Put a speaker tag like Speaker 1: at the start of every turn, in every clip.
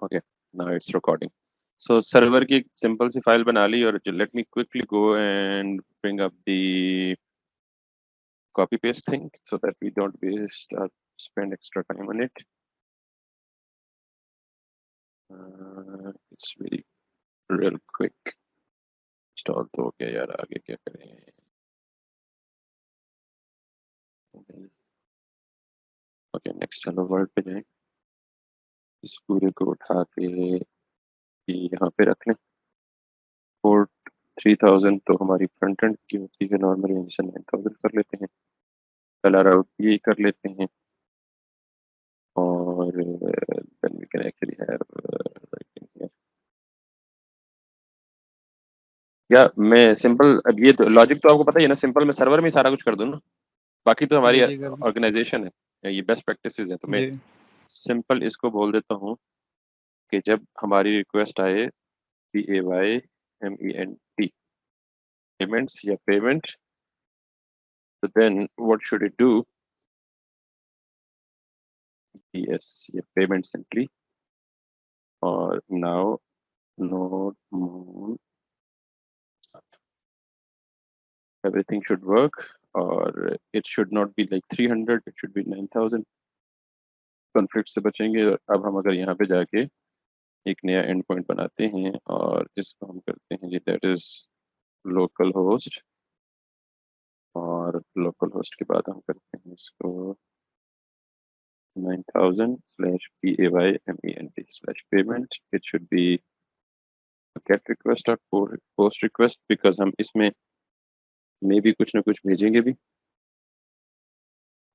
Speaker 1: Okay, now it's recording. So server की simple सी file बना ली और let me quickly go and bring up the copy paste thing so that we don't waste or spend extra time on it. It's very real quick. Install तो हो गया यार, आगे क्या करें? ओके, नेक्स्ट हेलो वर्ल्ड पे जाएं, इस पूरे को उठा के यहाँ पे रख लें। पोर्ट 3000 तो हमारी फ्रंट एंड की होती है नॉर्मली, यहाँ से 9000 कर लेते हैं। कलर आउट ये कर लेते हैं और then we can actually have writing here. या मैं सिंपल, अब ये तो लॉजिक तो आपको पता ही है ना, सिंपल मैं सर्वर में सारा कुछ कर दूं ना, बाकी तो हमारी
Speaker 2: जी जी कर दो।
Speaker 1: ऑर्गेनाइजेशन है, ये बेस्ट प्रैक्टिसेस है, तो मैं
Speaker 2: जी
Speaker 1: सिंपल इसको बोल देता हूँ कि जब हमारी रिक्वेस्ट आए PAYMENT पेमेंट्स या पेमेंट, तो then what should it do? Yes, ये पेमेंट सिंपली, और now note mode, everything should work, और it should not be like 300, it should be 9000। Conflict से बचेंगे। अब हम अगर यहाँ पे जाके एक नया एंड पॉइंट बनाते हैं और इसको हम करते हैं जी दैट इज लोकल होस्ट, और लोकल होस्ट के बाद हम करते हैं इसको 9000/PAYMENT it should be gate request और पोस्ट रिक्वेस्ट, बिकॉज हम इसमें मे भी कुछ ना कुछ भेजेंगे भी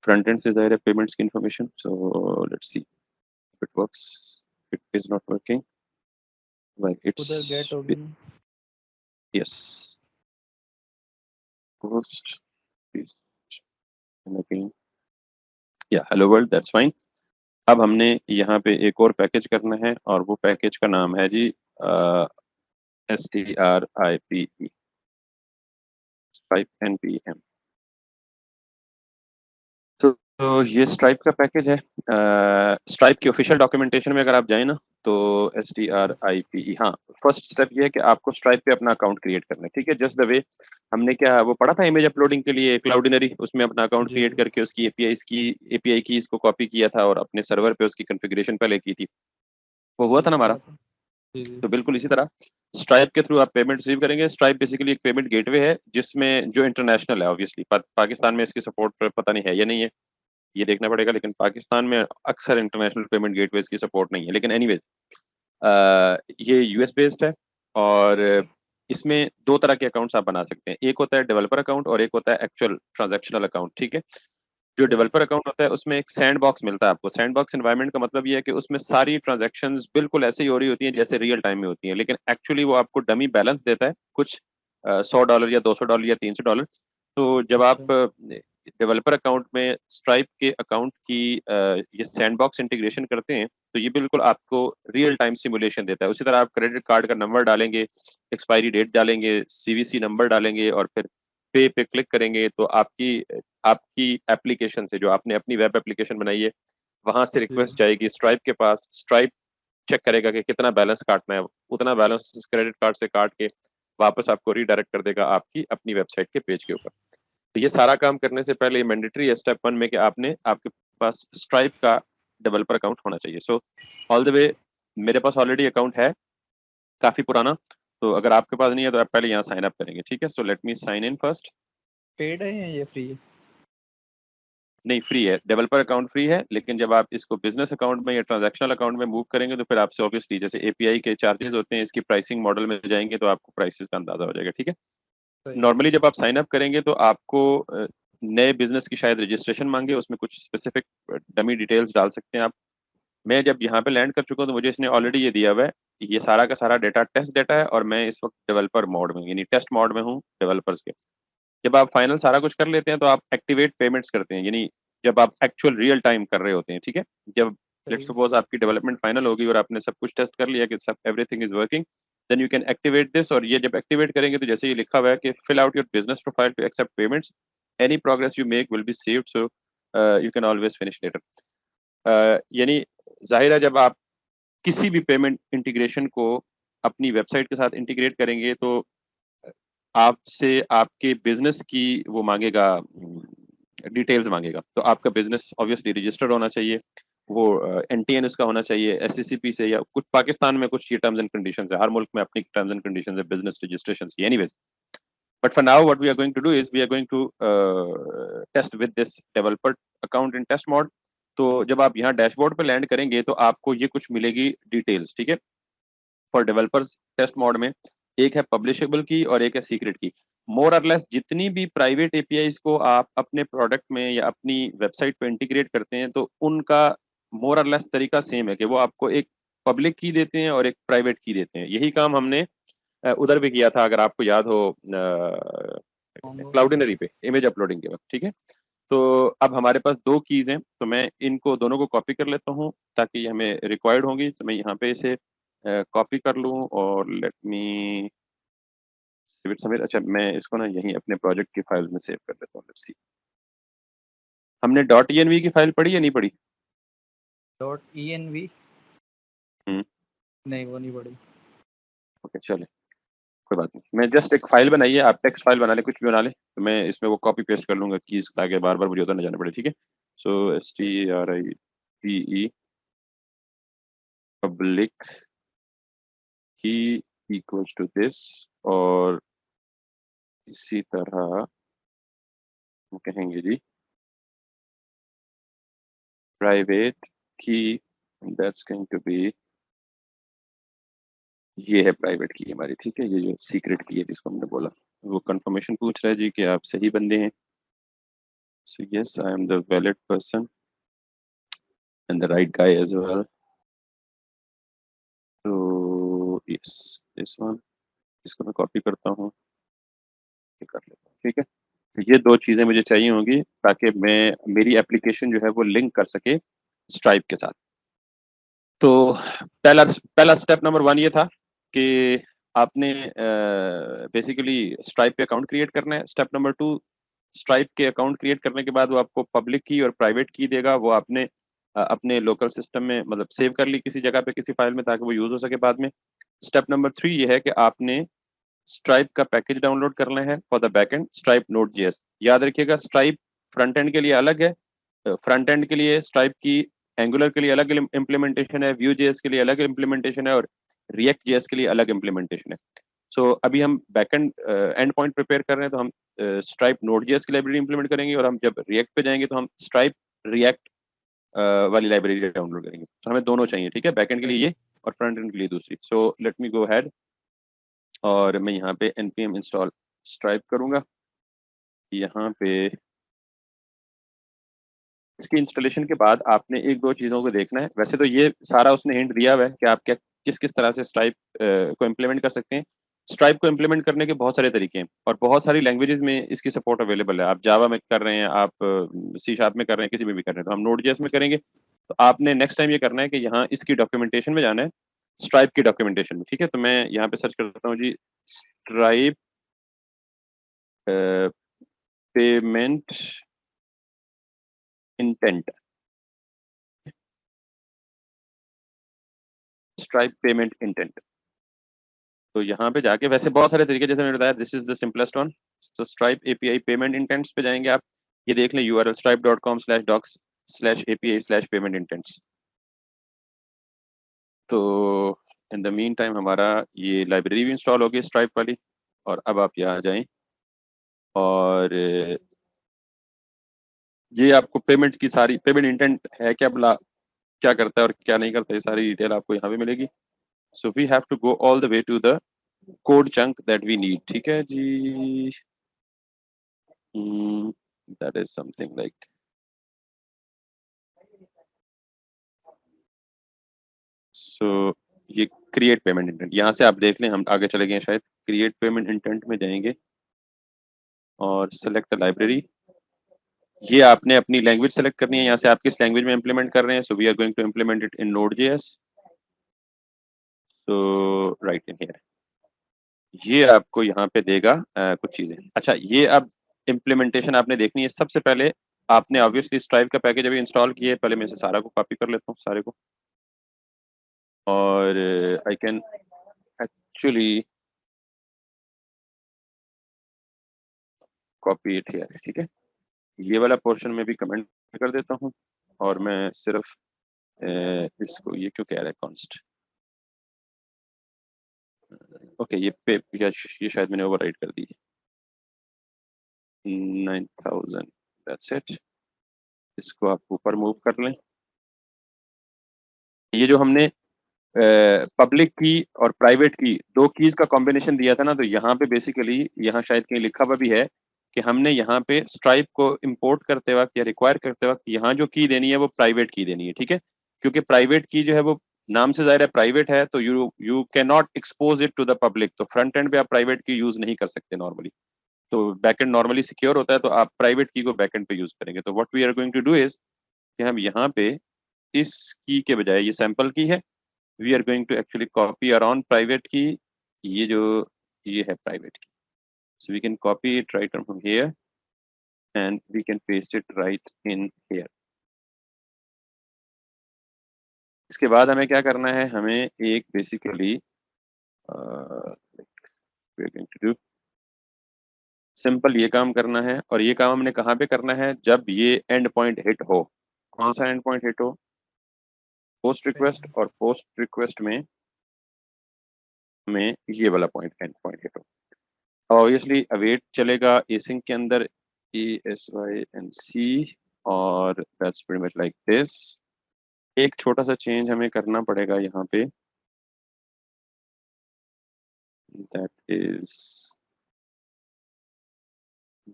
Speaker 1: फ्रंट एंड से, जाहिर है पेमेंट्स की information. So let's see if it works, it is not working, like
Speaker 2: उधर गेट
Speaker 1: it's
Speaker 2: होगी ना।
Speaker 1: yes, post is and again yeah hello world, that's fine। अब हमने यहाँ पे एक और पैकेज करना है और वो पैकेज का नाम है जी STRIPE, Stripe NPM। तो ये स्ट्राइप का पैकेज है। स्ट्राइप की ऑफिशियल डॉक्यूमेंटेशन में अगर आप जाए ना, तो STRIPE, हाँ, फर्स्ट स्टेप ये है कि आपको स्ट्राइप पे अपना अकाउंट क्रिएट करना है, ठीक है। जस्ट द वे हमने क्या वो पढ़ा था इमेज अपलोडिंग के लिए क्लाउडिनरी, उसमें अपना अकाउंट
Speaker 2: जी
Speaker 1: क्रिएट करके उसकी एपीआई की इसको कॉपी किया था और अपने सर्वर पे उसकी कॉन्फ़िगरेशन पहले की थी, वो हुआ
Speaker 2: जी
Speaker 1: था ना हमारा।
Speaker 2: किया था। जी जी
Speaker 1: तो बिल्कुल इसी तरह स्ट्राइप के थ्रू आप पेमेंट रिसीव करेंगे। स्ट्राइप बेसिकली एक पेमेंट गेटवे है जिसमें जो इंटरनेशनल है, ऑब्वियसली पाकिस्तान में इसकी सपोर्ट पता नहीं है या नहीं है, ये देखना पड़ेगा, लेकिन पाकिस्तान में अक्सर इंटरनेशनल पेमेंट गेटवेज की सपोर्ट नहीं है, लेकिन एनीवेज ये यूएस बेस्ड है। और इसमें दो तरह के अकाउंट्स आप बना सकते हैं, एक होता है डेवलपर अकाउंट और एक होता है एक्चुअल ट्रांजैक्शनल अकाउंट, ठीक है। जो
Speaker 2: सही।
Speaker 1: डेवलपर अकाउंट होता है उसमें एक सैंड बॉक्स मिलता है आपको। सैंड बॉक्स एनवायरनमेंट का मतलब ये है कि उसमें सारी ट्रांजैक्शंस बिल्कुल ऐसे ही हो रही होती हैं जैसे रियल टाइम में होती हैं, लेकिन एक्चुअली वो आपको डमी बैलेंस देता है कुछ $100 या $200 या $300। तो जब
Speaker 2: अच्छा
Speaker 1: आप डेवलपर अकाउंट में स्ट्राइप के अकाउंट की ये सैंडबॉक्स इंटीग्रेशन करते हैं, तो ये बिल्कुल आपको रियल टाइम सिमुलेशन देता है। उसी तरह आप क्रेडिट कार्ड का नंबर डालेंगे, एक्सपायरी डेट डालेंगे, सीवीसी नंबर डालेंगे और फिर पे क्लिक करेंगे, तो आपकी आपकी एप्लीकेशन से, जो आपने अपनी वेब एप्लीकेशन बनाई है, वहां से
Speaker 2: जी
Speaker 1: रिक्वेस्ट जाएगी स्ट्राइप के पास। स्ट्राइप चेक करेगा कि कितना बैलेंस काटना है, उतना बैलेंस क्रेडिट कार्ड से काट के वापस आपको रीडायरेक्ट कर देगा आपकी अपनी वेबसाइट के पेज के ऊपर। तो ये सारा काम करने से पहले मैंडेटरी है स्टेप 1 में कि आपने आपके पास स्ट्राइप का डेवलपर अकाउंट होना चाहिए। सो ऑल द वे मेरे पास ऑलरेडी अकाउंट है, काफी पुराना। तो अगर आपके पास नहीं है तो आप पहले यहाँ साइन अप करेंगे, ठीक है। So let me sign in first.
Speaker 2: Paid है या ये फ्री है?
Speaker 1: नहीं, फ्री है, डेवलपर अकाउंट फ्री है, लेकिन जब आप इसको बिजनेस अकाउंट में या ट्रांजैक्शनल अकाउंट में मूव करेंगे तो फिर आपसे ऑब्वियसली जैसे एपीआई के चार्जेस होते हैं, इसकी प्राइसिंग मॉडल में जाएंगे तो आपको प्राइसेस का अंदाजा हो जाएगा, ठीक है।
Speaker 2: सही।
Speaker 1: नॉर्मली जब आप साइन अप करेंगे तो आपको नए बिजनेस की शायद रजिस्ट्रेशन मांगे, उसमें कुछ स्पेसिफिक डमी डिटेल्स डाल सकते हैं आप। मैं जब यहाँ पे लैंड कर चुका हूँ तो मुझे इसने ऑलरेडी ये दिया हुआ है, ये सारा का सारा डेटा टेस्ट डेटा है और मैं इस वक्त डेवलपर मोड में यानी टेस्ट मोड में हूँ डेवलपर्स के। जब आप फाइनल सारा कुछ कर लेते हैं तो आप एक्टिवेट पेमेंट्स करते हैं, यानी जब आप एक्चुअल रियल टाइम कर रहे होते हैं, ठीक है। जब लेट्स
Speaker 2: सही।
Speaker 1: सपोज आपकी डेवलपमेंट फाइनल होगी और आपने सब कुछ टेस्ट कर लिया कि सब everything is working, then you can activate this. और ये जब एक्टिवेट करेंगे तो जैसे ये लिखा हुआ है कि fill out your business profile to accept payments, any progress you make will be saved, so you can always finish later. यानी जाहिर है जब आप किसी भी पेमेंट इंटीग्रेशन को अपनी वेबसाइट के साथ इंटीग्रेट करेंगे तो आपसे आपके बिजनेस की वो मांगेगा, डिटेल्स मांगेगा। तो आपका बिजनेस ऑब्वियसली रजिस्टर्ड होना चाहिए, वो एनटीएन उसका होना चाहिए एससीसीपी से, या कुछ पाकिस्तान में कुछ ये टर्म्स एंड कंडीशंस है, हर मुल्क में अपनी टर्म्स एंड कंडीशंस है बिजनेस रजिस्ट्रेशन की। Anyways, but for now what we are going to do is we are going to test with this developer account in test mode। तो जब आप यहाँ डैशबोर्ड पे लैंड करेंगे तो आपको ये कुछ मिलेगी डिटेल्स, ठीक है। फॉर डेवलपर्स टेस्ट मोड में एक है पब्लिशेबल की और एक है सीक्रेट की। मोर और लेस जितनी भी प्राइवेट एपीआईज को आप अपने प्रोडक्ट में या अपनी वेबसाइट पे इंटीग्रेट करते हैं तो उनका मोर और लेस तरीका सेम है कि वो आपको एक पब्लिक की देते हैं और एक प्राइवेट की देते हैं। यही काम हमने उधर भी किया था, अगर आपको याद हो, क्लाउडिनरी पे इमेज अपलोडिंग के वक्त, ठीक है। तो अब हमारे पास दो कीज हैं, तो मैं इनको दोनों को कॉपी कर लेता हूँ ताकि हमें रिक्वायर्ड होंगी। तो मैं यहाँ पे इसे कॉपी कर लूँ और लेट मी सेव इट समेट। अच्छा, मैं इसको ना यहीं अपने प्रोजेक्ट की फाइल में सेव कर लेता हूँ। लेट्स सी, हमने .env की फाइल पढ़ी या नहीं पढ़ी?
Speaker 2: .env
Speaker 1: हम्म,
Speaker 2: नहीं, वो नहीं पड़ी।
Speaker 1: ओके चले, कोई बात नहीं। मैं जस्ट एक फाइल बनाई है, आप टेक्स्ट फाइल बना ले, कुछ भी बना ले, तो मैं इसमें वो कॉपी पेस्ट कर लूंगा कीज, ताकि बार बार मुझे उधर न जाना पड़े, ठीक है। सो STRIPE पब्लिक की इक्वल्स टू दिस, और इसी तरह हम कहेंगे जी प्राइवेट की, दैट्स गोइंग टू बी, ये है प्राइवेट की हमारी, ठीक है। ये जो सीक्रेट की है जिसको हमने बोला, वो कंफर्मेशन पूछ रहा है जी कि आप सही बंदे हैं। So yes, I am the valid person and the right guy as well. तो यस, दिस वन, इसको मैं कॉपी करता हूँ, ये कर लेता हूँ, ठीक है। तो ये दो चीजें मुझे चाहिए होंगी ताकि मैं मेरी एप्लीकेशन जो है वो लिंक कर सके स्ट्राइप के साथ। तो पहला पहला स्टेप नंबर 1 ये था कि आपने बेसिकली स्ट्राइप पे अकाउंट क्रिएट करना है। स्टेप नंबर 2, स्ट्राइप के अकाउंट क्रिएट करने के बाद वो आपको पब्लिक की और प्राइवेट की देगा। वो आपने अपने लोकल सिस्टम में मतलब सेव कर ली किसी जगह पे, किसी फाइल में, ताकि वो यूज हो सके बाद में। स्टेप नंबर 3 ये है कि आपने स्ट्राइप का पैकेज डाउनलोड करना है for the backend stripe node JS. याद रखिएगा, स्ट्राइप फ्रंट एंड के लिए अलग है, फ्रंट एंड के लिए स्ट्राइप की एंगुलर के लिए अलग इम्प्लीमेंटेशन है, व्यू जेएस के लिए अलग इम्प्लीमेंटेशन है, और रिएक्ट जेएस के लिए अलग इम्प्लीमेंटेशन है। सो अभी हम बैकएंड एंड पॉइंट प्रिपेयर कर रहे हैं, तो हम स्ट्राइप नोड जेएस की लाइब्रेरी इंप्लीमेंट करेंगे, और हम जब रिएक्ट पे जाएंगे तो हम स्ट्राइप रिएक्ट वाली लाइब्रेरी डाउनलोड करेंगे। तो हमें दोनों चाहिए, ठीक है, बैकएंड के लिए ये और फ्रंट एंड के लिए दूसरी। सो लेट मी गो हैड, और मैं यहाँ पे npm इंस्टॉल स्ट्राइप करूंगा। यहाँ पे इसकी इंस्टॉलेशन के बाद आपने एक दो चीज़ों को देखना है। वैसे तो ये सारा उसने हिंट दिया हुआ है कि आप क्या किस किस तरह से स्ट्राइप को इम्प्लीमेंट कर सकते हैं। स्ट्राइप को इम्प्लीमेंट करने के बहुत सारे तरीके हैं और बहुत सारी लैंग्वेजेस में इसकी सपोर्ट अवेलेबल है। आप जावा में कर रहे हैं, आप सी शार्प में कर रहे हैं, किसी में भी कर रहे हैं, तो हम नोड जेएस में करेंगे। तो आपने नेक्स्ट टाइम ये करना है कि यहाँ इसकी डॉक्यूमेंटेशन में जाना है, स्ट्राइप की डॉक्यूमेंटेशन में, ठीक है। तो मैं यहाँ पे सर्च करता हूँ जी, Stripe payment intent, Stripe payment intent. तो यहाँ पे जाके वैसे बहुत सारे तरीके, जैसे मैंने बताया, this is the simplest one. तो स्ट्राइप एपीआई पेमेंट इंटेंट्स पे जाएंगे आप, ये देख लें यूआरएल stripe.com/docs/API/payment intents। तो इन द मीन टाइम हमारा ये लाइब्रेरी भी इंस्टॉल होगी स्ट्राइप वाली। और अब आप यहाँ जाएं और ये आपको पेमेंट की सारी, पेमेंट इंटेंट है क्या भला, क्या करता है और क्या नहीं करता, ये सारी डिटेल आपको यहाँ पे मिलेगी। So we have to go all the way to the code chunk that we need, ठीक है जी। That is something like, so ये क्रिएट पेमेंट इंटेंट, यहाँ से आप देख लें, हम आगे चले गए शायद। क्रिएट पेमेंट इंटेंट में जाएंगे और सेलेक्ट लाइब्रेरी। ये आपने अपनी लैंग्वेज सेलेक्ट करनी है, यहाँ से आप किस लैंग्वेज में इंप्लीमेंट कर रहे हैं। So we are going to implement it in node JS. So right in here, ये आपको यहाँ पे देगा कुछ चीजें। अच्छा, ये अब इम्प्लीमेंटेशन आपने देखनी है। सबसे पहले आपने ऑब्वियसली स्ट्राइप का पैकेज अभी इंस्टॉल किया है, पहले मैं इसे सारा को कॉपी कर लेता हूँ, सारे को। और I can actually copy it here, ठीक है। ये वाला पोर्शन में भी कमेंट कर देता हूँ और मैं सिर्फ इसको, ये क्यों कह रहा है कॉन्स्ट, ओके ये पे, ये शायद मैंने ओवरराइट कर दी, 9000, दैट्स इट। इसको आप ऊपर मूव कर लें। ये जो हमने पब्लिक की और प्राइवेट की दो कीज का कॉम्बिनेशन दिया था ना, तो यहाँ पे बेसिकली, यहाँ शायद कहीं लिखा हुआ भी है कि हमने यहाँ पे स्ट्राइप को इंपोर्ट करते वक्त या रिक्वायर करते वक्त यहाँ जो की देनी है वो प्राइवेट की देनी है, ठीक है। क्योंकि प्राइवेट की जो है वो नाम से जाहिर है प्राइवेट है, तो you can not expose it to the public, तो फ्रंट एंड पे आप प्राइवेट की यूज नहीं कर सकते नॉर्मली। तो बैकएंड नॉर्मली सिक्योर होता है, तो आप प्राइवेट की को बैकएंड पे यूज करेंगे। तो what we are going to do is कि हम यहाँ पे इस की के बजाय, ये सैंपल की है, we are going to actually copy our own private key, ये जो ये है private key, so we can copy it right from here and we can paste it right in here। इसके बाद हमें क्या करना है, हमें एक basically we are going to do simple ये काम करना है, और ये काम हमने कहाँ पे करना है, जब ये एंड पॉइंट हिट हो। कौन सा एंड पॉइंट हिट हो, पोस्ट रिक्वेस्ट, और पोस्ट रिक्वेस्ट में हमें ये वाला पॉइंट एंड पॉइंट हिट हो। ऑब्वियसली अवेट चलेगा एसिंक के अंदर, ESYNC, और that's pretty much like this. एक छोटा सा चेंज हमें करना पड़ेगा यहाँ पे,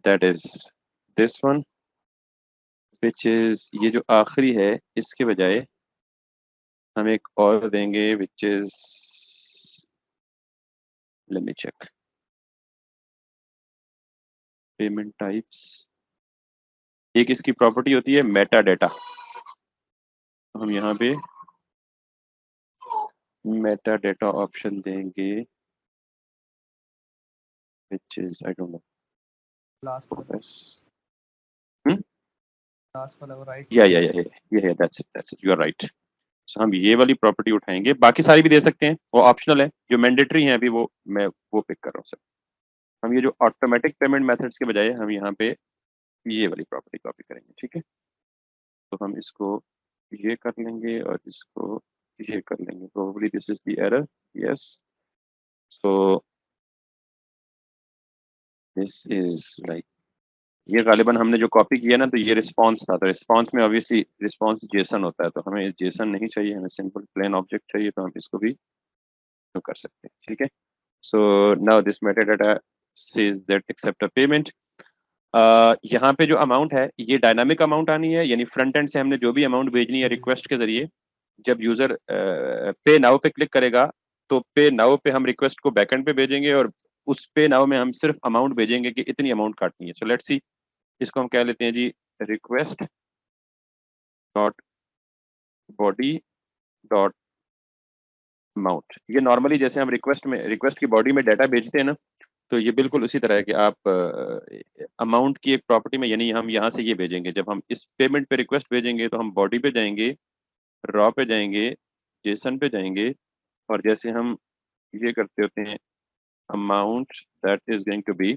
Speaker 1: that is this one, which is ये जो आखिरी है, इसके बजाय हम एक और देंगे which is, let me check, payment types. एक इसकी प्रॉपर्टी होती है मेटा डेटा, तो हम यहाँ पे मेटा डेटा ऑप्शन देंगे which is I don't know,
Speaker 2: last वाला,
Speaker 1: hmm?
Speaker 2: लास्ट वाला वो right,
Speaker 1: yeah that's it, you are right। so हम ये वाली प्रॉपर्टी उठाएंगे, बाकी सारी भी दे सकते हैं, वो ऑप्शनल है, जो मैंडेटरी है अभी वो मैं वो पिक कर रहा हूँ सर। हम ये जो ऑटोमेटिक पेमेंट मेथड्स के बजाय हम यहाँ पे ये वाली प्रॉपर्टी कॉपी करेंगे, ठीक है। तो हम इसको ये कर लेंगे और इसको ये कर लेंगे, probably this is the error, yes. So this is like, ये गालिबन हमने जो कॉपी किया ना, तो ये रिस्पांस था, तो रिस्पांस में ऑब्वियसली रिस्पांस जेसन होता है, तो हमें जेसन नहीं चाहिए, हमें सिंपल प्लेन ऑब्जेक्ट चाहिए, तो हम इसको भी तो कर सकते हैं, ठीक है। So now this metadata says that accept a payment. यहाँ पे जो अमाउंट है ये डायनामिक अमाउंट आनी है, यानी फ्रंट एंड से हमने जो भी अमाउंट भेजनी है रिक्वेस्ट के जरिए, जब यूजर पे नाउ पे क्लिक करेगा, तो पे नाउ पे हम रिक्वेस्ट को बैकएंड पे भेजेंगे, और उस पे नाउ में हम सिर्फ अमाउंट भेजेंगे कि इतनी अमाउंट काटनी है। सो लेट्स सी, इसको हम कह लेते हैं जी request dot body dot amount. ये नॉर्मली जैसे हम रिक्वेस्ट की बॉडी में डाटा भेजते हैं ना, तो ये बिल्कुल उसी तरह है कि आप अमाउंट की एक प्रॉपर्टी में, यानी हम यहाँ से ये भेजेंगे, जब हम इस पेमेंट पे रिक्वेस्ट भेजेंगे तो हम बॉडी पे जाएंगे, रॉ पे जाएंगे, जेसन पे जाएंगे, और जैसे हम ये करते होते हैं amount that is going to be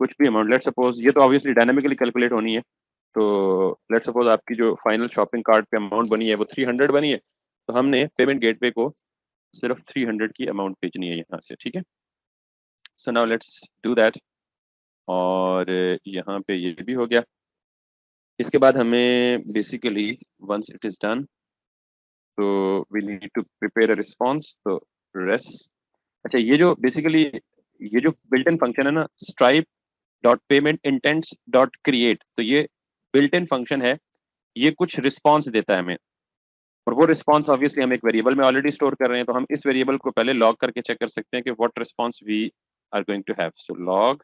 Speaker 1: कुछ भी अमाउंट, लेट सपोज, ये तो ऑब्वियसली डायनामिकली कैलकुलेट होनी है, तो लेट सपोज आपकी जो फाइनल शॉपिंग कार्ट पे अमाउंट बनी है वो 300 बनी है, तो हमने पेमेंट गेटवे को सिर्फ 300 की अमाउंट भेजनी है यहाँ से, ठीक है। So now let's do that, और यहाँ पे ये भी हो गया। इसके बाद हमें basically once it is done, तो we need to prepare a response, तो रेस, अच्छा ये जो बेसिकली ये जो बिल्ट इन फंक्शन है ना, stripe dot payment intends dot create, तो ये बिल्ट इन फंक्शन है, ये कुछ रिस्पॉन्स देता है हमें, और वो रिस्पॉन्स ऑब्वियसली हम एक वेरिएबल में ऑलरेडी स्टोर कर रहे हैं, तो हम इस वेरिएबल को पहले लॉग करके चेक कर सकते हैं कि what response we are going to have. So log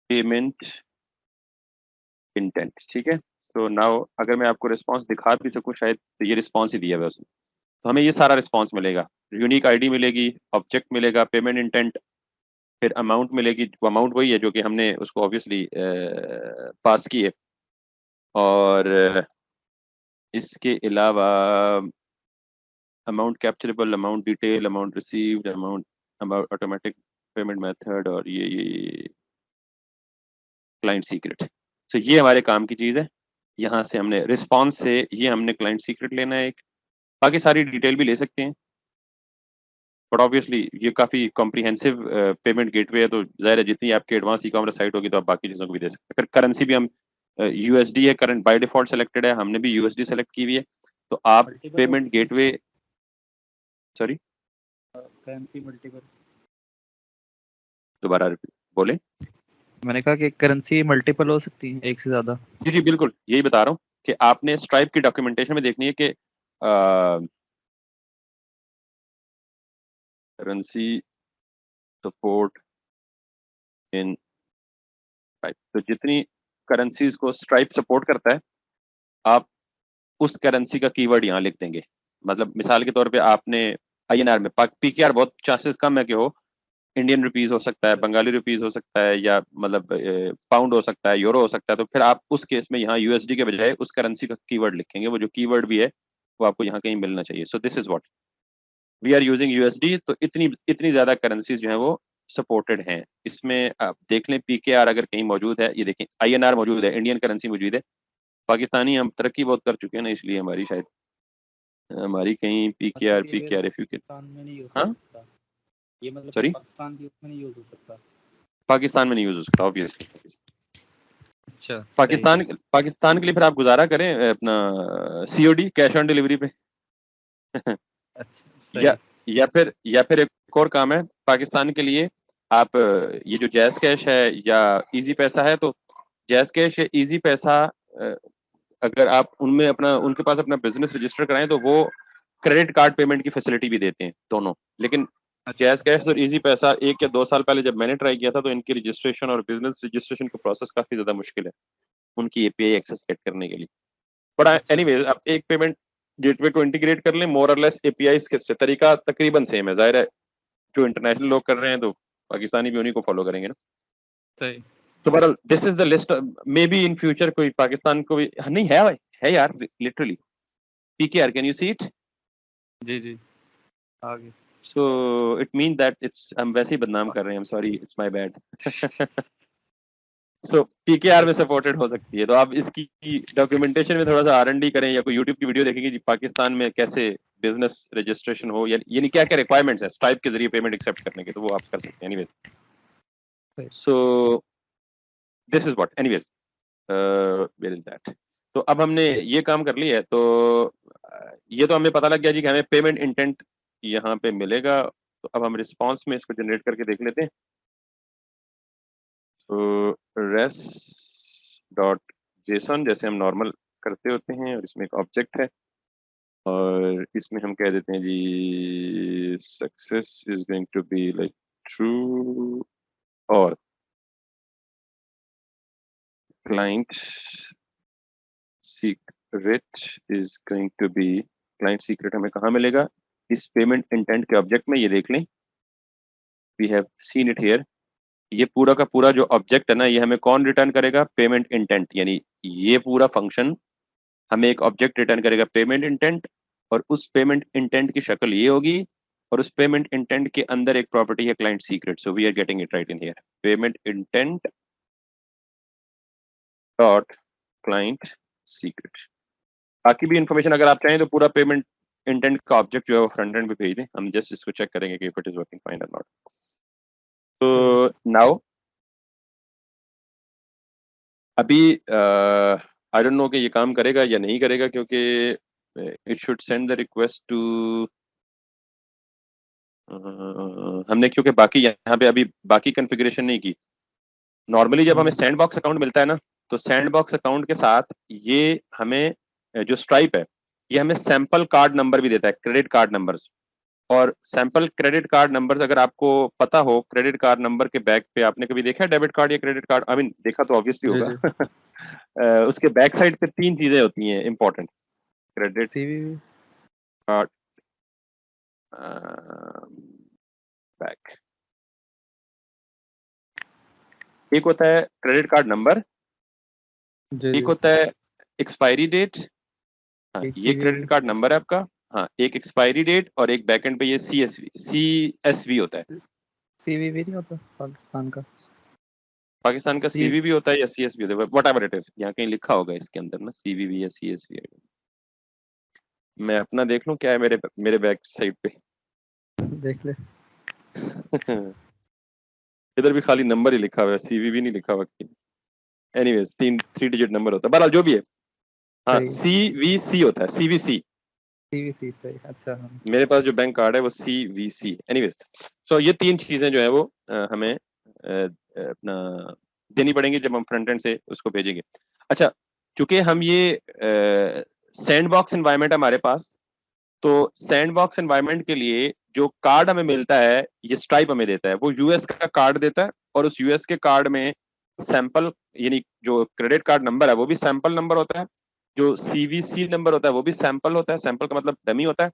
Speaker 1: payment intent, ठीक है। तो नाउ अगर मैं आपको रिस्पॉन्स दिखा भी सकूं शायद, तो ये रिस्पॉन्स ही दिया हुआ है उसने, तो हमें ये सारा रिस्पॉन्स मिलेगा, यूनिक आईडी मिलेगी, ऑब्जेक्ट मिलेगा, पेमेंट इंटेंट, फिर अमाउंट मिलेगी, वो अमाउंट वही है जो कि हमने उसको ऑब्वियसली पास की है, और इसके अलावा amount capturable, amount detail, amount received, amount automatic payment method, और ये क्लाइंट सीक्रेट। तो ये हमारे काम की चीज़ है। यहाँ से हमने रिस्पॉन्स से ये हमने क्लाइंट सीक्रेट लेना है एक, बाकी सारी डिटेल भी ले सकते हैं, बट ऑब्वियसली ये काफ़ी कॉम्प्रिहेंसिव पेमेंट गेटवे है, तो जाहिर है जितनी आपकी एडवांस ई कॉमर्स साइट होगी तो आप बाकी चीज़ों को भी दे सकते हैं। फिर करेंसी भी हम यूएसडी है, करंट बाय डिफॉल्ट सेलेक्टेड है, हमने भी यूएसडी सेलेक्ट की हुई है, तो आप
Speaker 2: multiple
Speaker 1: payment gateway, sorry
Speaker 2: currency multiple,
Speaker 1: दोबारा बोले।
Speaker 2: मैंने कहा कि करेंसी मल्टीपल हो सकती है, एक से ज्यादा।
Speaker 1: जी जी बिल्कुल, यही बता रहा हूँ कि आपने स्ट्राइप की डॉक्यूमेंटेशन में देखनी है कि करेंसी सपोर्ट इन स्ट्राइप, तो जितनी करेंसीज को स्ट्राइप सपोर्ट करता है आप उस करेंसी का कीवर्ड यहाँ लिख देंगे। मतलब मिसाल के तौर पे आपने आईएनआर में, पीकेआर बहुत चांसेस कम है कि हो, इंडियन रुपीज हो सकता है, बंगाली रुपीज हो सकता है, या मतलब पाउंड हो सकता है, यूरो हो सकता है, तो फिर आप उस केस में यहाँ यूएसडी के बजाय उस करेंसी का कीवर्ड लिखेंगे। वो जो कीवर्ड भी है वो आपको यहाँ कहीं मिलना चाहिए। So this is what we are using USD. तो इतनी इतनी ज्यादा करेंसीज जो है वो सपोर्टेड हैं। इसमें आप देख लें पीकेआर अगर कहीं मौजूद है, ये देखें आईएनआर मौजूद है, इंडियन करेंसी मौजूद है। पाकिस्तानी हम तरक्की बहुत कर चुके हैं ना, इसलिए हमारी शायद हमारी कहीं
Speaker 2: मतलब ये
Speaker 1: PKR if you can.
Speaker 2: Pakistan में नहीं यूज हो
Speaker 1: हाँ
Speaker 2: सकता, ये मतलब कि
Speaker 1: सॉरी,
Speaker 2: पाकिस्तान की उसमें नहीं यूज हो सकता।
Speaker 1: पाकिस्तान में नहीं यूज हो सकता ऑब्वियसली।
Speaker 2: अच्छा,
Speaker 1: पाकिस्तान पाकिस्तान के लिए फिर आप गुजारा करें अपना सीओडी, कैश ऑन डिलीवरी पे
Speaker 2: अच्छा
Speaker 1: या
Speaker 2: सही।
Speaker 1: या फिर एक और काम है पाकिस्तान के लिए। आप ये जो जैज कैश है या इजी पैसा है, तो जैज कैश या इजी पैसा अगर आप उनमें अपना उनके पास अपना बिजनेस रजिस्टर कराएं तो वो क्रेडिट कार्ड पेमेंट की फैसिलिटी भी देते हैं दोनों। लेकिन जैज कैश और इजी पैसा 1 या 2 साल पहले जब मैंने ट्राई किया था तो इनकी रजिस्ट्रेशन और बिजनेस रजिस्ट्रेशन का प्रोसेस काफी ज्यादा मुश्किल है उनकी एपीआई एक्सेस गेट करने के लिए। बट
Speaker 2: अच्छा
Speaker 1: एनीवेज आप एक पेमेंट गेटवे को इंटीग्रेट कर लें, मोर और लेस एपीआई से तरीका तकरीबन सेम है। जाहिर है जो इंटरनेशनल लोग कर रहे हैं तो पाकिस्तानी भी उन्हीं को फॉलो करेंगे ना।
Speaker 2: सही।
Speaker 1: तो बहरहाल this is the list. May be in future कोई पाकिस्तान को भी, नहीं है यार literally PKR, can you see it?
Speaker 2: जी जी, आगे।
Speaker 1: So it mean that it's, हम वैसे ही बदनाम कर रहे हैं, sorry it's my bad. So PKR में सपोर्टेड हो सकती है, तो आप इसकी डॉक्यूमेंटेशन में थोड़ा सा आर&डी करें या कोई यूट्यूब की वीडियो देखेंगे जी पाकिस्तान में कैसे बिजनेस रजिस्ट्रेशन हो, यानी क्या क्या रिक्वायरमेंट्स है स्ट्राइप के जरिए पेमेंट एक्सेप्ट करने के, तो वो आप कर सकते हैं। Anyways so this is what, anyways where is that. तो अब हमने ये काम कर लिया है, तो ये तो हमें पता लग गया जी कि हमें पेमेंट इंटेंट यहाँ पे मिलेगा। तो अब हम रिस्पॉन्स में इसको जनरेट करके देख लेते हैं। तो res डॉट जेसन जैसे हम नॉर्मल करते होते हैं, और इसमें एक ऑब्जेक्ट है, और इसमें हम कह देते हैं जी success is going to be like true, और client secret is going to be, client secret हमें कहाँ मिलेगा? इस पेमेंट इंटेंट के ऑब्जेक्ट में। ये देख लें, we have seen it here. ये पूरा का पूरा जो ऑब्जेक्ट है ना, ये हमें कौन रिटर्न करेगा? Payment intent. यानी ये पूरा फंक्शन हमें एक ऑब्जेक्ट रिटर्न करेगा पेमेंट इंटेंट, और उस पेमेंट इंटेंट की शक्ल ये होगी, और उस पेमेंट इंटेंट के अंदर एक प्रॉपर्टी है client secret. So we are getting it right in here, payment intent dot client secret. बाकी भी इंफॉर्मेशन अगर आप चाहें तो पूरा पेमेंट इंटेंट का ऑब्जेक्ट जो है वो फ्रंट एंड पे भेज दें, हम जस्ट इसको चेक करेंगे कि if it is working fine और नॉट। तो नाउ अभी आई डोंट नो कि ये काम करेगा या नहीं करेगा, क्योंकि it should send the request to, हमने क्योंकि बाकी यहाँ पे अभी बाकी कॉन्फ़िगरेशन नहीं की। नॉर्मली जब हमें सैंडबॉक्स अकाउंट मिलता है ना, तो सैंडबॉक्स अकाउंट के साथ ये हमें जो स्ट्राइप है ये हमें सैंपल कार्ड नंबर भी देता है, क्रेडिट कार्ड नंबर्स। और सैंपल क्रेडिट कार्ड नंबर्स अगर आपको पता हो, क्रेडिट कार्ड नंबर के बैक पे आपने कभी देखा है डेबिट कार्ड या क्रेडिट कार्ड? आई मीन देखा तो ऑब्वियसली
Speaker 2: जी
Speaker 1: होगा।
Speaker 2: जी।
Speaker 1: उसके बैक साइड पे 3 चीजें होती हैं important, credit
Speaker 2: CVV.
Speaker 1: Card back. एक होता है क्रेडिट कार्ड नंबर,
Speaker 2: जी
Speaker 1: एक
Speaker 2: जी।
Speaker 1: होता है एक्सपायरी डेट। हाँ,
Speaker 2: एक
Speaker 1: ये
Speaker 2: सीवीवी।
Speaker 1: क्रेडिट कार्ड नंबर है आपका, हाँ, एक एक्सपायरी डेट और एक बैकएंड पे ये CSV होता है।
Speaker 2: सीवीवी नहीं होता पाकिस्तान का?
Speaker 1: पाकिस्तान का
Speaker 2: सी
Speaker 1: CVV होता है या CSV होता है, व्हाटएवर इट इज, यहाँ कहीं लिखा होगा इसके अंदर ना CVV या CSV। मैं अपना देख लूं क्या है मेरे मेरे बैक साइड पे।
Speaker 2: देख ले।
Speaker 1: इधर भी खाली नंबर ही लिखा हुआ है, CVV नहीं लिखा हुआ। एनीवेज 3 डिजिट नंबर होता है, बहरहाल जो भी है। हाँ,
Speaker 2: सही।
Speaker 1: CVC होता है, CVC।
Speaker 2: सीवीसी सही, अच्छा हाँ।
Speaker 1: मेरे पास जो बैंक कार्ड है वो CVC। एनीवेज, सो ये 3 चीजें जो है वो हमें अपना देनी पड़ेंगी जब हम फ्रंट एंड से उसको भेजेंगे। अच्छा, चूंकि हम ये सैंडबॉक्स एनवायरनमेंट हमारे पास, तो सैंडबॉक्स एनवायरनमेंट के लिए जो कार्ड हमें मिलता है ये स्ट्राइप हमें देता है, वो यूएस का कार्ड देता है, और उस यूएस के कार्ड में सैंपल यानी जो क्रेडिट कार्ड नंबर है वो भी सैंपल नंबर होता है, जो CVC नंबर होता है वो भी सैंपल होता है, सैंपल का मतलब डमी होता है,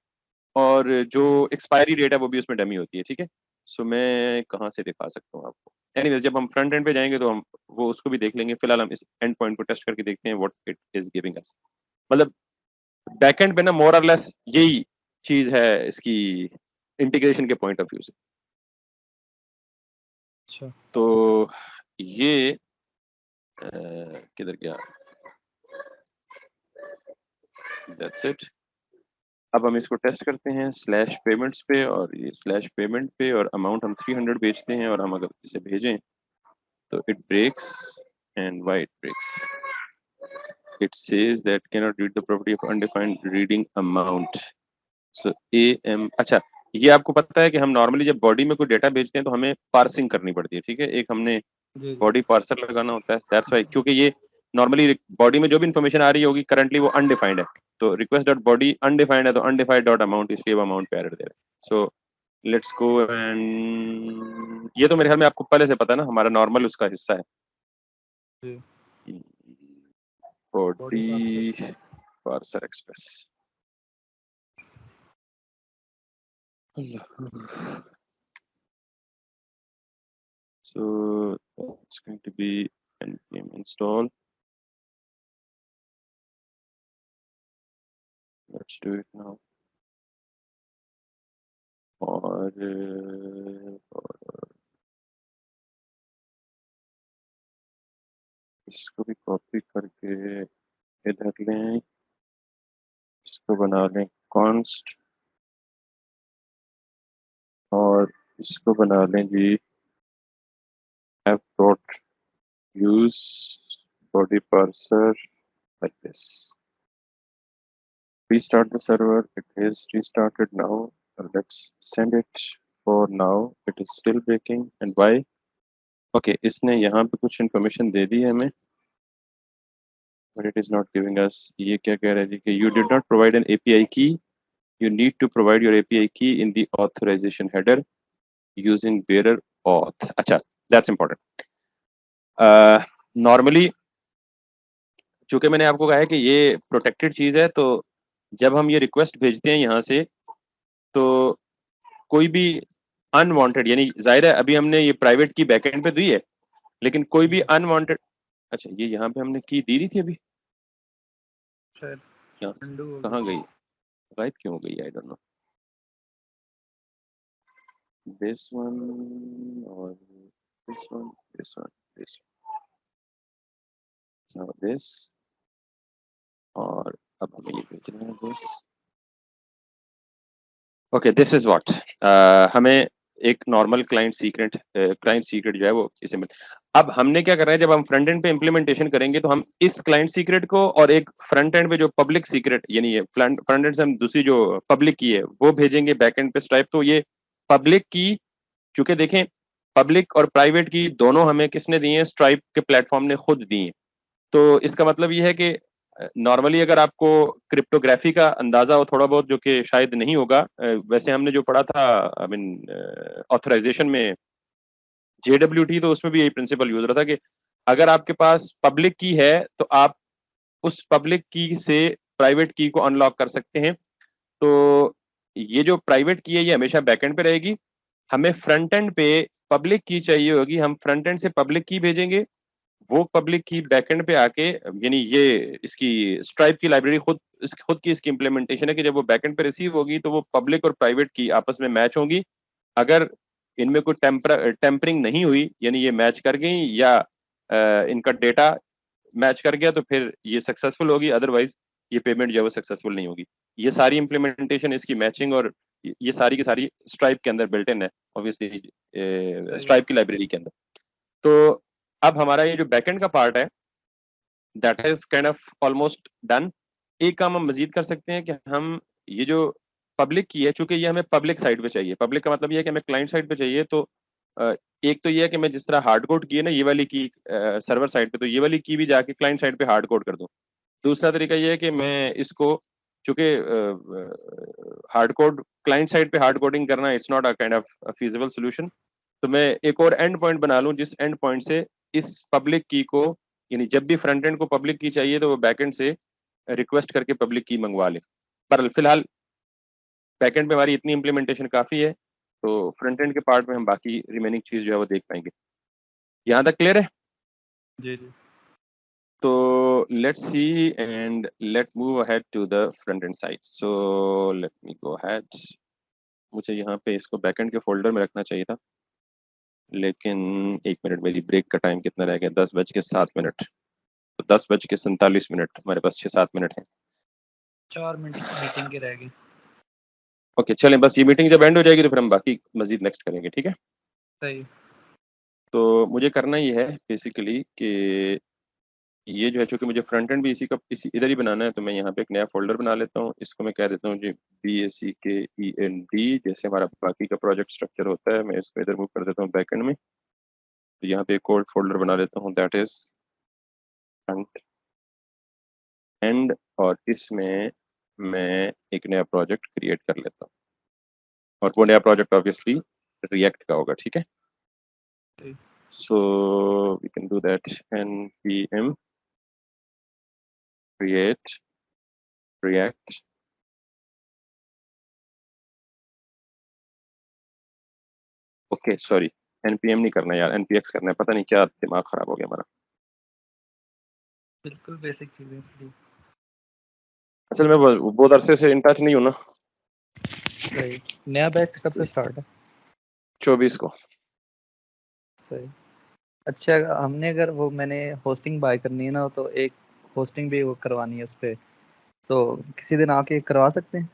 Speaker 1: और जो एक्सपायरी डेट है वो भी उसमें डमी होती है। ठीक है, सो मैं कहाँ से दिखा सकता हूँ आपको। एनीवेज, जब हम फ्रंट एंड पे जाएंगे तो हम वो उसको भी देख लेंगे। फिलहाल हम इस एंड पॉइंट को टेस्ट करके देखते हैं what it is giving us. मतलब बैकएंड पे ना मोर और लेस यही चीज है इसकी इंटीग्रेशन के पॉइंट ऑफ व्यू से।
Speaker 2: अच्छा।
Speaker 1: तो ये किधर गया, दैट्स इट। अब हम इसको टेस्ट करते हैं स्लैश पेमेंट्स पे, और ये स्लैश पेमेंट पे, और अमाउंट हम 300 भेजते हैं, और हम अगर इसे भेजें तो it breaks. And why it breaks? It says that cannot read the property of undefined reading amount. So AM, अच्छा, ये आपको पता है कि हम नॉर्मली जब बॉडी में कोई डेटा भेजते हैं तो हमें पार्सिंग करनी पड़ती है। ठीक है, एक हमने
Speaker 2: जी जी।
Speaker 1: बॉडी पार्सर लगाना होता है, दैट्स व्हाई, क्योंकि ये नॉर्मली बॉडी में जो भी इंफॉर्मेशन आ रही होगी करंटली वो अनडिफाइंड है, तो रिक्वेस्ट डॉट बॉडी अनडिफाइंड है, तो अनडिफाइंड डॉट अमाउंट, इसलिए वो अमाउंट पे एरर दे रहा है। सो लेट्स गो एंड ये तो मेरे ख्याल में आपको पहले से पता है ना, हमारा नॉर्मल उसका हिस्सा है।
Speaker 2: जी। Body
Speaker 1: body parser express. So it's going to be npm install. Let's do it now. और इसको भी कॉपी करके इधर लें, इसको बना लें कॉन्स्ट, और इसको बना लें जी f dot use body parser like this. Restart the server. It is restarted now. Let's send it. For now it is still breaking. And why? Okay, इसने यहाँ पे कुछ इन्फॉर्मेशन दे दी है हमें, but it is not giving us। ये क्या कह रहा है जी कि you did not provide an API key, you need to provide your API key in the authorization header using bearer auth। अच्छा, that's important। नॉर्मली चूंकि मैंने आपको कहा है कि ये प्रोटेक्टेड चीज है, तो जब हम ये रिक्वेस्ट भेजते हैं यहाँ से, तो कोई भी अनवांटेड, यानी जाहिर है अभी हमने ये प्राइवेट की बैकएंड पे दी है, लेकिन कोई भी अनवांटेड, अच्छा ये यहाँ पे हमने की दी थी अभी,
Speaker 2: शायद
Speaker 1: यहाँ
Speaker 2: अंडू हो
Speaker 1: कहाँ
Speaker 2: गया।
Speaker 1: गई, गायब क्यों हो गई, I don't know. This one और this one, this one, this one, this, और अब हमें ये भेजना है this. Okay, this is what हमें एक नॉर्मल क्लाइंट सीक्रेट जो है वो इसे मिल। अब हमने क्या करना है, जब हम फ्रंट एंड पे इम्प्लीमेंटेशन करेंगे तो हम इस क्लाइंट सीक्रेट को और एक फ्रंट एंड पे जो पब्लिक सीक्रेट, यानी ये फ्रंट एंड से हम दूसरी जो पब्लिक की है वो भेजेंगे बैक एंड पे स्ट्राइप। तो ये पब्लिक की, चूंकि देखें पब्लिक और प्राइवेट की दोनों हमें किसने दी है, स्ट्राइप के प्लेटफॉर्म ने खुद दी है। तो इसका मतलब ये है कि नॉर्मली अगर आपको क्रिप्टोग्राफी का अंदाजा हो थोड़ा बहुत, जो कि शायद नहीं होगा, वैसे हमने जो पढ़ा था आई मीन ऑथराइजेशन में JWT, तो उसमें भी यही प्रिंसिपल यूज रहा था कि अगर आपके पास पब्लिक की है तो आप उस पब्लिक की से प्राइवेट की को अनलॉक कर सकते हैं। तो ये जो प्राइवेट की है ये हमेशा बैकएंड पे रहेगी, हमें फ्रंट एंड पे पब्लिक की चाहिए होगी, हम फ्रंट एंड से पब्लिक की भेजेंगे, वो पब्लिक की बैकएंड पे आके, यानी ये इसकी स्ट्राइप की लाइब्रेरी खुद की इसकी इम्प्लीमेंटेशन है कि जब वो बैकएंड पे रिसीव होगी तो वो पब्लिक और प्राइवेट की आपस में मैच होंगी। अगर इनमें कोई टेम्परिंग नहीं हुई, यानी ये मैच कर गई या इनका डेटा मैच कर गया, तो फिर ये सक्सेसफुल होगी, अदरवाइज ये पेमेंट जो है वो सक्सेसफुल नहीं होगी। ये सारी इम्प्लीमेंटेशन इसकी मैचिंग और ये सारी की सारी स्ट्राइप के अंदर बिल्ट इन है, ऑब्वियसली
Speaker 2: सही है।
Speaker 1: स्ट्राइप की लाइब्रेरी के अंदर। तो अब हमारा ये जो बैकएंड का पार्ट है, that is kind of almost done. एक काम हम मजीद कर सकते हैं कि हम ये जो पब्लिक की है, चूंकि ये हमें पब्लिक साइड पे चाहिए, पब्लिक का मतलब ये है कि हमें क्लाइंट साइड पे चाहिए, तो एक तो ये है कि मैं जिस तरह हार्ड कोड की है ना ये वाली की सर्वर साइड पे, तो ये वाली की भी जाके क्लाइंट साइड पे हार्ड कोड कर दूं। दूसरा तरीका ये है कि मैं इसको, चूंकि हार्ड कोड क्लाइंट साइड पे हार्ड कोडिंग करना it's not a kind of feasible solution, तो मैं एक और एंड पॉइंट बना लूं जिस एंड पॉइंट से इस पब्लिक की को, यानी जब भी फ्रंट एंड को पब्लिक की चाहिए तो वो बैक एंड से रिक्वेस्ट करके पब्लिक की मंगवा ले। पर फिलहाल बैक एंड पे हमारी इतनी इम्प्लीमेंटेशन काफी है, तो फ्रंट एंड के पार्ट में हम बाकी रिमेनिंग चीज जो है वो देख पाएंगे। यहाँ तक क्लियर है?
Speaker 2: जी जी।
Speaker 1: तो let's see and let move ahead to the front end side. So let me go ahead. मुझे यहाँ पे इसको बैकएंड के फोल्डर में रखना चाहिए था, लेकिन एक मिनट, मेरी ब्रेक का टाइम कितना रह गया? 10:07। तो 10:47, हमारे पास 6-7 मिनट है।
Speaker 2: 4 मिनट मीटिंग के रह गए।
Speaker 1: ओके चलें, बस ये मीटिंग जब एंड हो जाएगी तो फिर हम बाकी मजीद नेक्स्ट करेंगे, ठीक है?
Speaker 2: सही।
Speaker 1: तो मुझे करना ये है बेसिकली कि ये जो है, चूंकि मुझे फ्रंट एंड भी इसी इधर ही बनाना है, तो मैं यहाँ पे एक नया फोल्डर बना लेता हूँ। इसको मैं कह देता हूँ जी BACKEND, जैसे हमारा बाकी का प्रोजेक्ट स्ट्रक्चर होता है। मैं इसको इधर मूव कर देता हूँ बैक एंड में। तो यहाँ पे एक कोड फोल्डर बना लेता हूँ, दैट इज फ्रंट एंड, और इसमें मैं एक नया प्रोजेक्ट क्रिएट कर लेता हूँ, और वो नया प्रोजेक्ट ऑब्वियसली रिएक्ट का होगा, ठीक है?
Speaker 2: सही।
Speaker 1: So we can do that, npm create react। Okay sorry, npm नहीं करना यार, npx करना है, पता नहीं क्या दिमाग खराब हो गया हमारा।
Speaker 2: बिल्कुल बेसिक चीजें इसलिए।
Speaker 1: असल में बहुत अरसे से इन टच नहीं हूँ ना।
Speaker 2: सही। नया बैच कब से स्टार्ट है?
Speaker 1: 24 को।
Speaker 2: सही। अच्छा, हमने अगर वो मैंने होस्टिंग बाय करनी है ना, तो एक होस्टिंग भी वो करवानी है उस पे, तो किसी दिन आके करवा सकते हैं?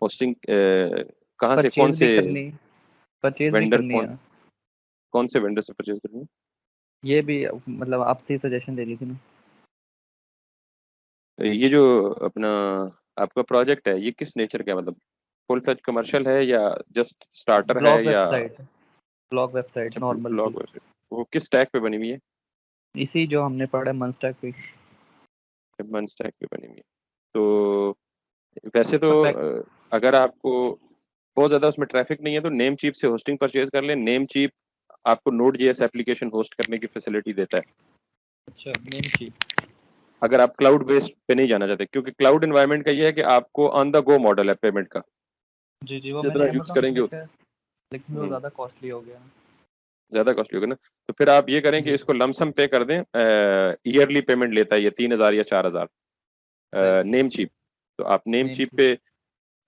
Speaker 1: होस्टिंग कहाँ से, कौन
Speaker 2: परचेज भी
Speaker 1: से
Speaker 2: करनी, परचेज भी
Speaker 1: वेंडर,
Speaker 2: करनी है।
Speaker 1: कौन से वेंडर से परचेज करनी
Speaker 2: ये भी मतलब आपसे ही सजेशन दे दी थी ना।
Speaker 1: है? ये जो अपना आपका प्रोजेक्ट है, ये किस नेचर का है? मतलब फुल फ्लेज कमर्शियल है या जस्ट स्टार्टर है
Speaker 2: ब्लॉग
Speaker 1: या?
Speaker 2: वेबसाइट, ब्लॉग वेबसाइट
Speaker 1: अच्छा
Speaker 2: नॉर्मल सी।
Speaker 1: Blog website. वो किस टैग पे बनी हुई है?
Speaker 2: इसी जो हमने पढ़ा मन स्टैक पे।
Speaker 1: मन स्टैक पे बनी हुई है। तो वैसे तो
Speaker 2: सब बैक।
Speaker 1: अगर आपको बहुत ज्यादा उसमें ट्रैफिक नहीं है तो नेम चीप से होस्टिंग परचेज कर लें। नेम चीप आपको नोड जेएस एप्लीकेशन होस्ट करने की फैसिलिटी देता है,
Speaker 2: अच्छा, नेम चीप।
Speaker 1: अगर आप क्लाउड बेस्ड पे नहीं जाना चाहते, क्योंकि क्लाउड एनवायरनमेंट का ये है कि आपको ऑन द गो मॉडल है पेमेंट का,
Speaker 2: जी जी, वो
Speaker 1: जितना
Speaker 2: मैंने
Speaker 1: यूज
Speaker 2: अमेजोन पे
Speaker 1: करेंगे
Speaker 2: देखा है, लेकिन वो
Speaker 1: हम्म,
Speaker 2: ज़्यादा कॉस्टली हो गया।
Speaker 1: ज्यादा कॉस्टली होगा ना। तो फिर आप ये करें कि
Speaker 2: जी।
Speaker 1: इसको लमसम पे कर दें। ईयरली पेमेंट लेता है ये 3,000 या 4,000
Speaker 2: सही।
Speaker 1: Name cheap. तो आप नेम
Speaker 2: नेम
Speaker 1: चीप
Speaker 2: चीप।
Speaker 1: पे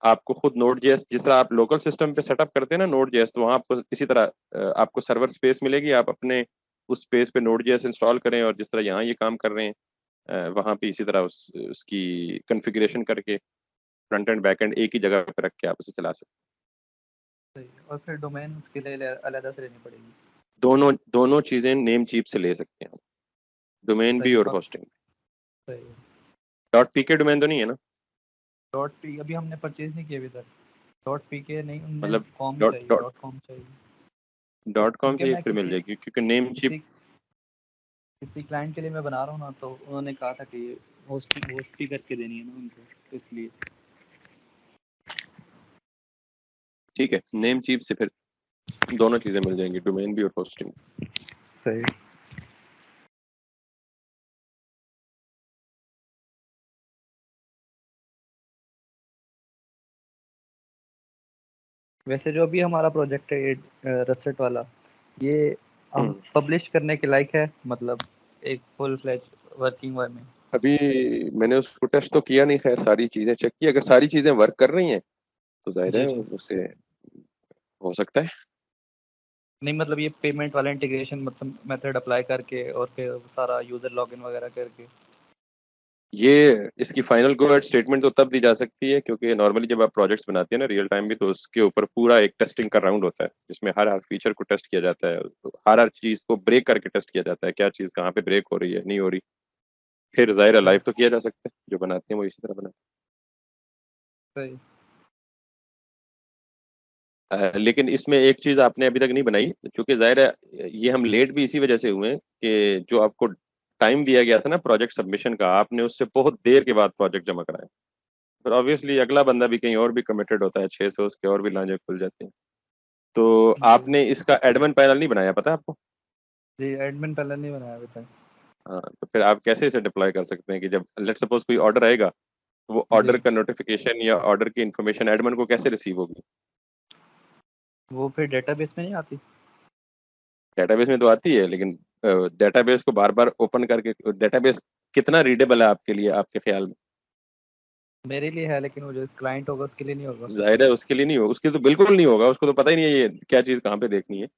Speaker 1: आपको खुद नोड जेएस, जिस तरह आप लोकल सिस्टम पे सेटअप करते हैं ना नोड जेएस, तो वहाँ आपको इसी तरह आपको सर्वर स्पेस मिलेगी। आप अपने उस स्पेस पे नोड जेएस इंस्टॉल करें, और जिस तरह यहाँ ये काम कर रहे हैं वहाँ पे इसी तरह उसकी कॉन्फ़िगरेशन करके फ्रंट एंड बैक एंड एक ही जगह पे रख के आप उसे चला सकते
Speaker 2: सही। और फिर डोमेन उसके लिए अलग से लेनी पड़ेगी।
Speaker 1: हैं। दोनों दोनों चीजें नेम चीप से ले सकते हैं, डोमेन भी
Speaker 2: सही।
Speaker 1: और
Speaker 2: और
Speaker 1: होस्टिंग।
Speaker 2: सही।
Speaker 1: डॉट पीके डोमेन तो नहीं है ना?
Speaker 2: डॉट पी अभी हमने परचेज नहीं किया अभी तक। डॉट पी के नहीं, उनने
Speaker 1: मतलब
Speaker 2: कॉम
Speaker 1: डॉट
Speaker 2: चाहिए,
Speaker 1: डॉट
Speaker 2: डॉट कॉम चाहिए।
Speaker 1: डॉट कॉम
Speaker 2: क्योंकि
Speaker 1: चाहिए,
Speaker 2: मैं
Speaker 1: फिर मिल
Speaker 2: किसी
Speaker 1: जाएगी, क्योंकि नेम चिप।
Speaker 2: किसी किसी क्लाइंट के लिए मैं बना रहा हूँ ना, तो उन्होंने कहा था कि होस्ट भी करके देनी है ना उनको, तो इसलिए।
Speaker 1: ठीक है, नेम चिप से फिर दोनों चीजें मिल जाएंगी, डोमेन भी और होस्टिंग।
Speaker 2: सही। वैसे जो भी हमारा प्रोजेक्ट है, रसेट वाला, ये हम पब्लिश करने के लायक है, मतलब एक फुल फ्लेज वर्किंग वे में?
Speaker 1: अभी मैंने उसको टेस्ट तो किया नहीं, खैर सारी चीजें चेक की, अगर सारी चीजें वर्क कर रही हैं तो जाहिर
Speaker 2: जी
Speaker 1: है
Speaker 2: जी।
Speaker 1: उससे हो सकता है।
Speaker 2: नहीं मतलब ये पेमेंट वाला इंटीग्रेशन मतलब मेथड अप्लाई करके और फिर सारा यूजर लॉगिन वगैरह करके?
Speaker 1: ये इसकी फाइनल गो एट स्टेटमेंट तो तब दी जा सकती है क्योंकि नॉर्मली जब आप प्रोजेक्ट्स बनाते हैं ना रियल टाइम भी, तो उसके ऊपर पूरा एक टेस्टिंग का राउंड होता है जिसमें हर हर फीचर को टेस्ट किया जाता है, तो हर हर चीज को ब्रेक करके टेस्ट किया जाता है, क्या चीज कहाँ पे ब्रेक हो रही है नहीं हो रही, फिर जाहिर है
Speaker 2: सही
Speaker 1: लाइव तो किया जा सकता है, जो बनाते हैं वो इसी तरह बनाते
Speaker 2: सही।
Speaker 1: हैं। लेकिन इसमें एक चीज आपने अभी तक नहीं बनाई, क्योंकि जाहिर है ये हम लेट भी इसी वजह से हुए हैं कि जो आपको टाइम दिया गया था ना प्रोजेक्ट सबमिशन का, आपने उससे बहुत देर के बाद प्रोजेक्ट जमा कराया, फिर ऑब्वियसली अगला बंदा भी कहीं और भी कमिटेड होता है, 6 से उसके और भी लांजे खुल जाते हैं। तो
Speaker 2: जी
Speaker 1: आपने इसका एडमिन पैनल नहीं बनाया, पता है आपको?
Speaker 2: जी, एडमिन पहले नहीं बनाया अभी तक।
Speaker 1: हाँ, तो फिर आप कैसे इसे डिप्लॉय कर सकते हैं कि जब लेट सपोज कोई ऑर्डर आएगा, तो वो ऑर्डर
Speaker 2: जी,
Speaker 1: का नोटिफिकेशन या ऑर्डर की इन्फॉर्मेशन एडमिन को कैसे रिसीव होगी?
Speaker 2: वो फिर डेटाबेस में नहीं आती?
Speaker 1: डेटाबेस में तो आती है, लेकिन डेटाबेस को बार बार ओपन करके, डेटाबेस कितना रीडेबल है आपके लिए, आपके ख्याल में?
Speaker 2: मेरे लिए है, लेकिन वो जो क्लाइंट होगा उसके लिए नहीं होगा।
Speaker 1: जाहिर है उसके लिए नहीं होगा, उसके तो बिल्कुल नहीं होगा, उसको तो पता ही नहीं है ये क्या चीज कहाँ पे देखनी है।
Speaker 2: जी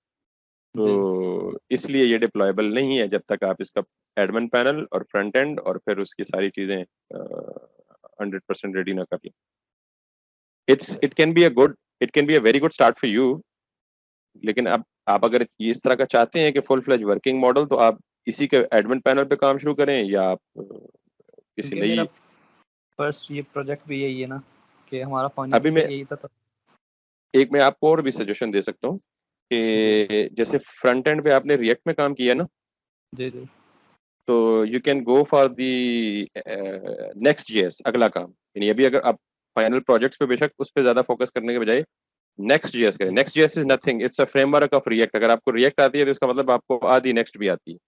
Speaker 1: तो इसलिए ये डिप्लॉयबल नहीं है जब तक आप इसका एडमिन पैनल और फ्रंट एंड और फिर उसकी सारी चीजें 100% रेडी ना कर लें। It can be a good, it can be a very good start for you, लेकिन अब आप अगर ये इस तरह का चाहते हैं कि फुल फ्लेज वर्किंग मॉडल, तो आप इसी के एडमिन पैनल पे काम शुरू करें या आप किसी
Speaker 2: क्योंकि मेरा
Speaker 1: नई।
Speaker 2: फर्स्ट ये प्रोजेक्ट भी यही है ना, कि हमारा फाइनल
Speaker 1: अभी मैं
Speaker 2: यही था तो।
Speaker 1: एक मैं आपको और भी सजेशन दे सकता हूँ
Speaker 2: जी
Speaker 1: कि जैसे फ्रंट एंड पे आपने रिएक्ट में काम किया ना,
Speaker 2: जी जी।
Speaker 1: तो you can go for the next JS, अगला काम, यानी अभी अगर आप फाइनल प्रोजेक्ट्स पे बेशक उस पर ज्यादा फोकस करने के बजाय नेक्स्ट जेएस करें।
Speaker 2: जी
Speaker 1: next JS is nothing, it's a framework of React, अगर आपको रिएक्ट आती है तो इसका मतलब आपको आधी नेक्स्ट भी आती है।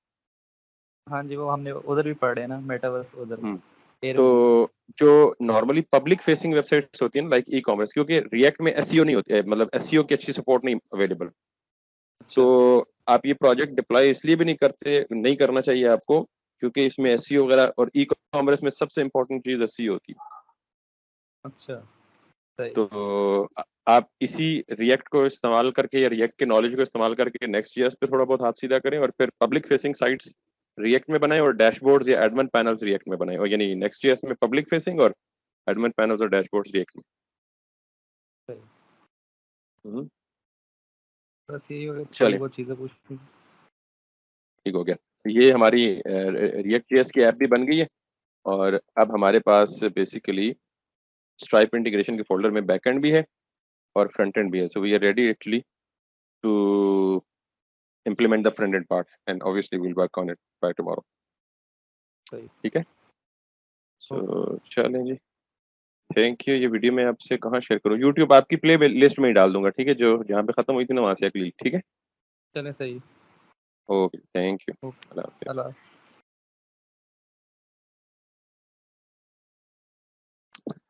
Speaker 2: हाँ जी, वो हमने उधर भी पढ़े हैं ना, मेटावर्स उधर
Speaker 1: हम्म।
Speaker 2: एयर में भी।
Speaker 1: तो जो नॉर्मली पब्लिक फेसिंग वेबसाइट्स होती हैं लाइक ई कॉमर्स, क्योंकि रिएक्ट में एसईओ नहीं होती है, मतलब एसईओ की अच्छी सपोर्ट नहीं अवेलेबल, तो
Speaker 2: अच्छा।
Speaker 1: आप ये प्रोजेक्ट डिप्लॉय इसलिए भी नहीं करना चाहिए आपको, क्योंकि इसमें एसईओ वगैरह, और ई कॉमर्स में सबसे इंपॉर्टेंट चीज एसईओ होती है।
Speaker 2: अच्छा सही।
Speaker 1: तो आप इसी रिएक्ट को इस्तेमाल करके या रिएक्ट के नॉलेज को इस्तेमाल करके नेक्स्ट जीएस पे थोड़ा बहुत हाथ सीधा करें, और फिर पब्लिक फेसिंग साइट्स रिएक्ट में बनाएं और डैशबोर्ड्स या एडमिन पैनल्स रिएक्ट में बनाएं, और यानी नेक्स्ट जीएस में पब्लिक फेसिंग और एडमिन पैनल्स और डैशबोर्ड्स रिएक्ट में।
Speaker 2: सही।
Speaker 1: हम्म,
Speaker 2: बस यही हो गया, थोड़ी
Speaker 1: चलें,
Speaker 2: बहुत चीज़ें पूछनी थी।
Speaker 1: ठीक हो गया। ये हमारी रिएक्ट जीएस की ऐप भी बन गई है, और अब हमारे पास बेसिकली स्ट्राइप इंटीग्रेशन के फोल्डर में बैकएंड भी है और फ्रंट एंड भी है, so we are ready actually to implement the front end part, and obviously we'll work on it by tomorrow.
Speaker 2: सही।
Speaker 1: ठीक है,
Speaker 2: ओके।
Speaker 1: सो चलें जी, थैंक यू। ये वीडियो मैं आपसे कहाँ शेयर करूँ? यूट्यूब आपकी प्ले लिस्ट में ही डाल दूंगा, ठीक है, जो जहाँ पे खत्म हुई थी ना वहां से अगली, ठीक है।
Speaker 2: चलें सही।
Speaker 1: Okay, thank you.
Speaker 2: ओके।
Speaker 1: अल्लाह हाफिज़।
Speaker 2: अल्लाह।